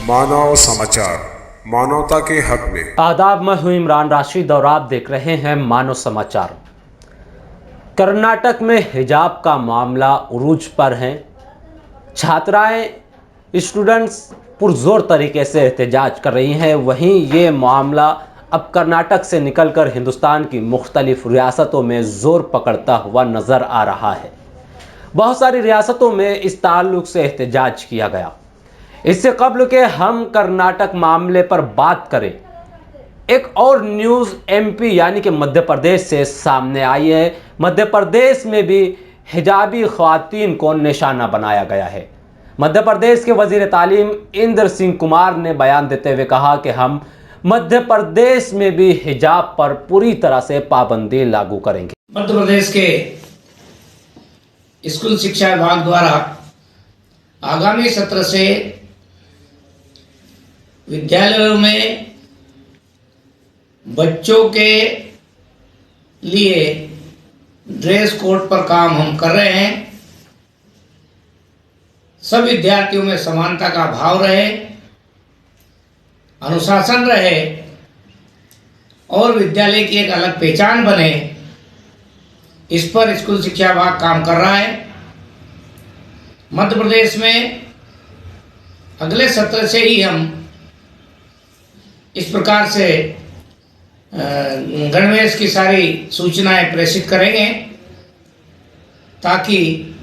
मानव समाचार, मानवता के हक में। आदाब, मैं हूं इमरान राशिद और आप देख रहे हैं मानव समाचार। कर्नाटक में हिजाब का मामला उरूज पर है। छात्राएं, स्टूडेंट्स पुरजोर तरीके से एहतजाज कर रही हैं। वहीं ये मामला अब कर्नाटक से निकलकर हिंदुस्तान की मुख्तलिफ रियासतों में ज़ोर पकड़ता हुआ नज़र आ रहा है। बहुत सारी रियासतों में इस ताल्लुक से एहतजाज किया गया। इससे कबल के हम कर्नाटक मामले पर बात करें, एक और न्यूज़ एमपी यानी कि मध्य प्रदेश से सामने आई है। मध्य प्रदेश में भी हिजाबी ख्वातीन को निशाना बनाया गया है। मध्य प्रदेश के वजीर तालीम इंद्र सिंह कुमार ने बयान देते हुए कहा कि हम मध्य प्रदेश में भी हिजाब पर पूरी तरह से पाबंदी लागू करेंगे। मध्य प्रदेश के स्कूल शिक्षा विभाग द्वारा आगामी सत्र से विद्यालयों में बच्चों के लिए ड्रेस कोड पर काम हम कर रहे हैं। सब विद्यार्थियों में समानता का भाव रहे, अनुशासन रहे और विद्यालय की एक अलग पहचान बने, इस पर स्कूल शिक्षा विभाग काम कर रहा है। मध्य प्रदेश में अगले सत्र से ही हम इस प्रकार से गणवेश की सारी सूचनाएं प्रेषित करेंगे ताकि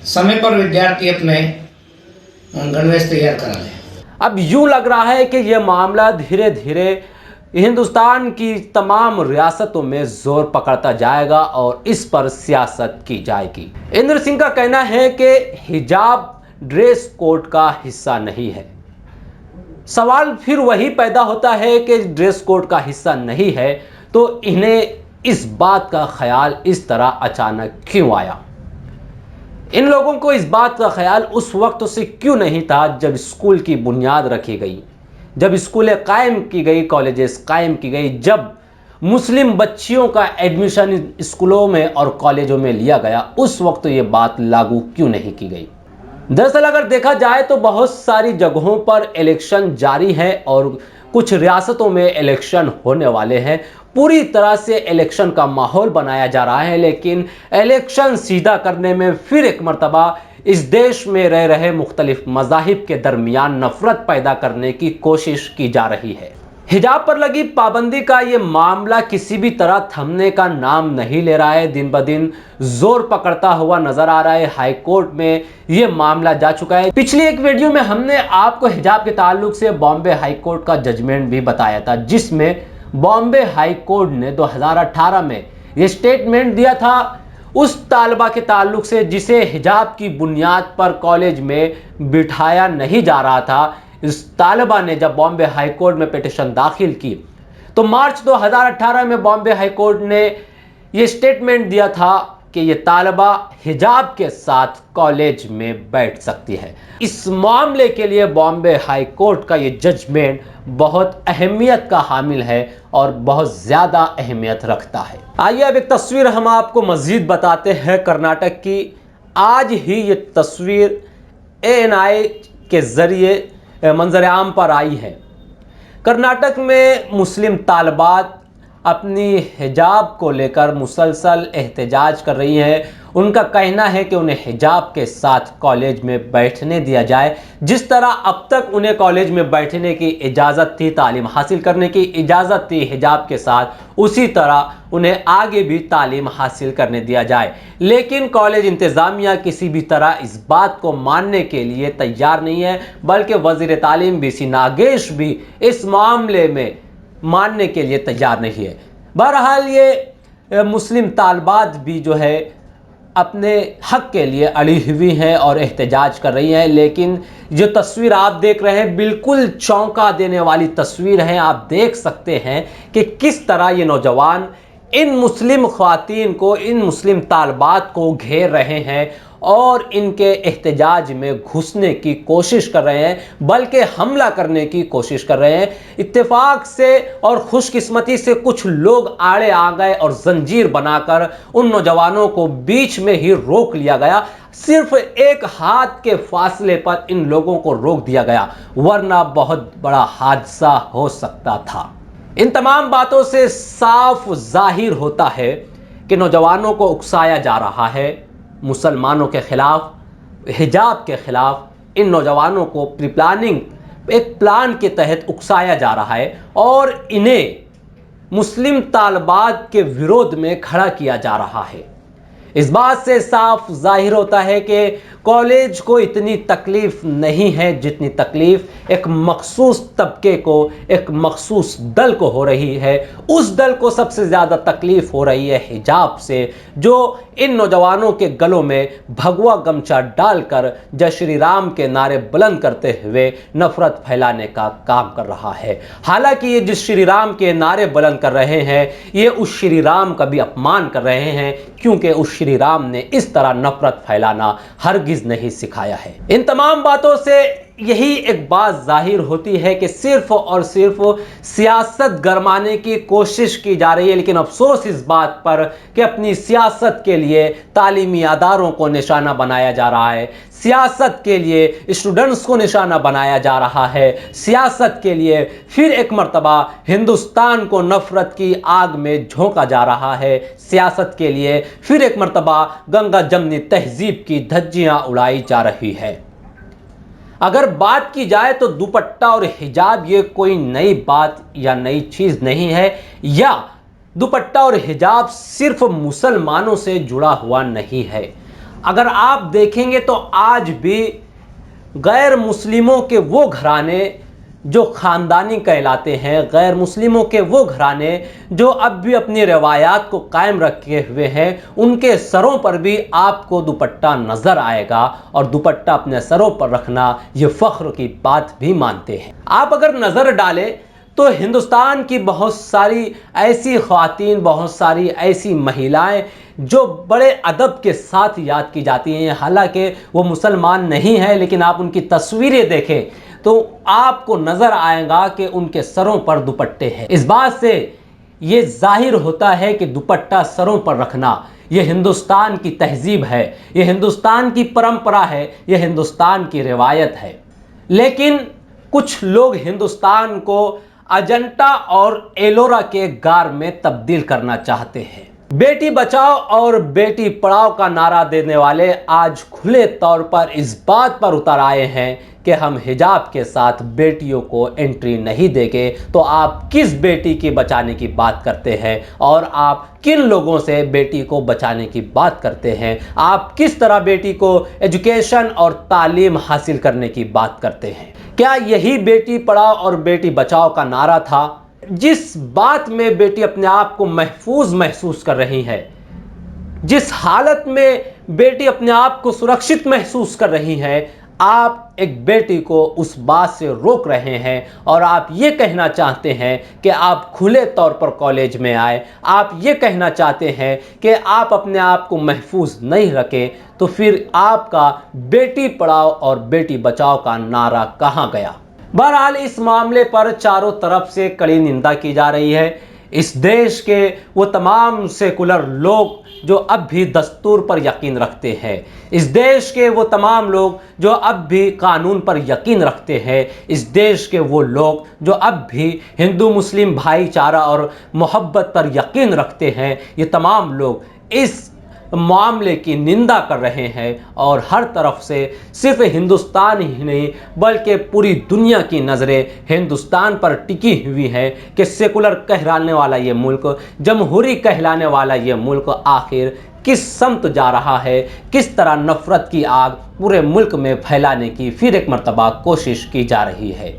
समय पर विद्यार्थी अपने गणवेश तैयार करा लें। अब यूं लग रहा है कि यह मामला धीरे धीरे हिंदुस्तान की तमाम रियासतों में जोर पकड़ता जाएगा और इस पर सियासत की जाएगी। इंद्र सिंह का कहना है कि हिजाब ड्रेस कोड का हिस्सा नहीं है। सवाल फिर वही पैदा होता है कि ड्रेस कोड का हिस्सा नहीं है तो इन्हें इस बात का ख्याल इस तरह अचानक क्यों आया? इन लोगों को इस बात का ख्याल उस वक्त से क्यों नहीं था जब स्कूल की बुनियाद रखी गई, जब स्कूलें कायम की गई, कॉलेजेस कायम की गई, जब मुस्लिम बच्चियों का एडमिशन स्कूलों में और कॉलेजों में लिया गया, उस वक्त ये बात लागू क्यों नहीं की गई? दरअसल अगर देखा जाए तो बहुत सारी जगहों पर इलेक्शन जारी है और कुछ रियासतों में इलेक्शन होने वाले हैं। पूरी तरह से इलेक्शन का माहौल बनाया जा रहा है, लेकिन इलेक्शन सीधा करने में फिर एक मर्तबा इस देश में रह रहे मुख्तलिफ मज़ाहिब के दरमियान नफरत पैदा करने की कोशिश की जा रही है। हिजाब पर लगी पाबंदी का ये मामला किसी भी तरह थमने का नाम नहीं ले रहा है। दिन ब दिन जोर पकड़ता हुआ नजर आ रहा है। हाई कोर्ट में ये मामला जा चुका है। पिछली एक वीडियो में हमने आपको हिजाब के ताल्लुक से बॉम्बे हाई कोर्ट का जजमेंट भी बताया था, जिसमें बॉम्बे हाई कोर्ट ने 2018 में ये स्टेटमेंट दिया था उस तालबा के ताल्लुक से जिसे हिजाब की बुनियाद पर कॉलेज में बिठाया नहीं जा रहा था। इस तालिबा ने जब बॉम्बे हाई कोर्ट में पिटीशन दाखिल की तो मार्च 2018 में बॉम्बे हाई कोर्ट ने यह स्टेटमेंट दिया था कि यह तालिबा हिजाब के साथ कॉलेज में बैठ सकती है। इस मामले के लिए बॉम्बे हाई कोर्ट का यह जजमेंट बहुत अहमियत का हामिल है और बहुत ज़्यादा अहमियत रखता है। आइए अब एक तस्वीर हम आपको मज़ीद बताते हैं कर्नाटक की। आज ही ये तस्वीर ANI के ज़रिए मंजर आम पर आई है। कर्नाटक में मुस्लिम तालिबात अपनी हिजाब को लेकर मुसलसल एहतजाज कर रही हैं। उनका कहना है कि उन्हें हिजाब के साथ कॉलेज में बैठने दिया जाए। जिस तरह अब तक उन्हें कॉलेज में बैठने की इजाज़त थी, तालीम हासिल करने की इजाज़त थी हिजाब के साथ, उसी तरह उन्हें आगे भी तालीम हासिल करने दिया जाए। लेकिन कॉलेज इंतज़ामिया किसी भी तरह इस बात को मानने के लिए तैयार नहीं है, बल्कि वज़ीर तालीम BC नागेश भी इस मामले में मानने के लिए तैयार नहीं है। बहरहाल ये मुस्लिम तालिबात भी जो है अपने हक के लिए अड़ी हुई हैं और एहतजाज कर रही हैं। लेकिन जो तस्वीर आप देख रहे हैं बिल्कुल चौंका देने वाली तस्वीर है। आप देख सकते हैं कि किस तरह ये नौजवान इन मुस्लिम ख्वातीन को, इन मुस्लिम तालिबात को घेर रहे हैं और इनके एहतजाज में घुसने की कोशिश कर रहे हैं, बल्कि हमला करने की कोशिश कर रहे हैं। इत्तेफाक से और खुशकिस्मती से कुछ लोग आड़े आ गए और जंजीर बनाकर उन नौजवानों को बीच में ही रोक लिया गया। सिर्फ एक हाथ के फासले पर इन लोगों को रोक दिया गया, वरना बहुत बड़ा हादसा हो सकता था। इन तमाम बातों से साफ जाहिर होता है कि नौजवानों को उकसाया जा रहा है मुसलमानों के खिलाफ, हिजाब के खिलाफ। इन नौजवानों को प्री प्लानिंग, एक प्लान के तहत उकसाया जा रहा है और इन्हें मुस्लिम तालिबात के विरोध में खड़ा किया जा रहा है। इस बात से साफ जाहिर होता है कि कॉलेज को इतनी तकलीफ नहीं है जितनी तकलीफ एक मखसूस तबके को, एक मखसूस दल को हो रही है। उस दल को सबसे ज़्यादा तकलीफ हो रही है हिजाब से, जो इन नौजवानों के गलों में भगवा गमछा डालकर जय श्री राम के नारे बुलंद करते हुए नफरत फैलाने का काम कर रहा है। हालांकि ये जिस श्री राम के नारे बुलंद कर रहे हैं, ये उस श्री राम का भी अपमान कर रहे हैं, क्योंकि उस श्री राम ने इस तरह नफरत फैलाना हरगिज नहीं सिखाया है। इन तमाम बातों से यही एक बात जाहिर होती है कि सिर्फ और सिर्फ सियासत गरमाने की कोशिश की जा रही है, लेकिन अफसोस इस बात पर कि अपनी सियासत के लिए तालीमी अदारों को निशाना बनाया जा रहा है, सियासत के लिए स्टूडेंट्स को निशाना बनाया जा रहा है, सियासत के लिए फिर एक मर्तबा हिंदुस्तान को नफरत की आग में झोंका जा रहा है, सियासत के लिए फिर एक मर्तबा गंगा जमनी तहजीब की धज्जियां उड़ाई जा रही है। अगर बात की जाए तो दुपट्टा और हिजाब ये कोई नई बात या नई चीज़ नहीं है, या दुपट्टा और हिजाब सिर्फ मुसलमानों से जुड़ा हुआ नहीं है। अगर आप देखेंगे तो आज भी गैर मुस्लिमों के वो घराने जो ख़ानदानी कहलाते हैं, गैर मुस्लिमों के वो घराने जो अब भी अपनी रवायात को कायम रखे हुए हैं, उनके सरों पर भी आपको दुपट्टा नज़र आएगा, और दुपट्टा अपने सरों पर रखना ये फ़ख्र की बात भी मानते हैं। आप अगर नज़र डालें तो हिंदुस्तान की बहुत सारी ऐसी ख़वातीन, बहुत सारी ऐसी महिलाएं जो बड़े अदब के साथ याद की जाती हैं, हालांकि वो मुसलमान नहीं हैं, लेकिन आप उनकी तस्वीरें देखें तो आपको नज़र आएगा कि उनके सरों पर दुपट्टे हैं। इस बात से ये जाहिर होता है कि दुपट्टा सरों पर रखना ये हिंदुस्तान की तहजीब है, ये हिंदुस्तान की परंपरा है, ये हिंदुस्तान की रिवायत है। लेकिन कुछ लोग हिंदुस्तान को अजंता और एलोरा के गार में तब्दील करना चाहते हैं। बेटी बचाओ और बेटी पढ़ाओ का नारा देने वाले आज खुले तौर पर इस बात पर उतर आए हैं कि हम हिजाब के साथ बेटियों को एंट्री नहीं देंगे। तो आप किस बेटी की बचाने की बात करते हैं और आप किन लोगों से बेटी को बचाने की बात करते हैं? आप किस तरह बेटी को एजुकेशन और तालीम हासिल करने की बात करते हैं? क्या यही बेटी पढ़ाओ और बेटी बचाओ का नारा था? जिस बात में बेटी अपने आप को महफूज महसूस कर रही है, जिस हालत में बेटी अपने आप को सुरक्षित महसूस कर रही है, आप एक बेटी को उस बात से रोक रहे हैं और आप ये कहना चाहते हैं कि आप खुले तौर पर कॉलेज में आए, आप ये कहना चाहते हैं कि आप अपने आप को महफूज नहीं रखें। तो फिर आपका बेटी पढ़ाओ और बेटी बचाओ का नारा कहाँ गया? बहरहाल इस मामले पर चारों तरफ से कड़ी निंदा की जा रही है। इस देश के वो तमाम सेकुलर लोग जो अब भी दस्तूर पर यकीन रखते हैं, इस देश के वो तमाम लोग जो अब भी कानून पर यकीन रखते हैं, इस देश के वो लोग जो अब भी हिंदू मुस्लिम भाईचारा और मोहब्बत पर यकीन रखते हैं, ये तमाम लोग इस मामले की निंदा कर रहे हैं। और हर तरफ से सिर्फ हिंदुस्तान ही नहीं बल्कि पूरी दुनिया की नज़रें हिंदुस्तान पर टिकी हुई हैं कि सेकुलर कहलाने वाला ये मुल्क, जमहूरी कहलाने वाला ये मुल्क आखिर किस समत जा रहा है, किस तरह नफरत की आग पूरे मुल्क में फैलाने की फिर एक मर्तबा कोशिश की जा रही है।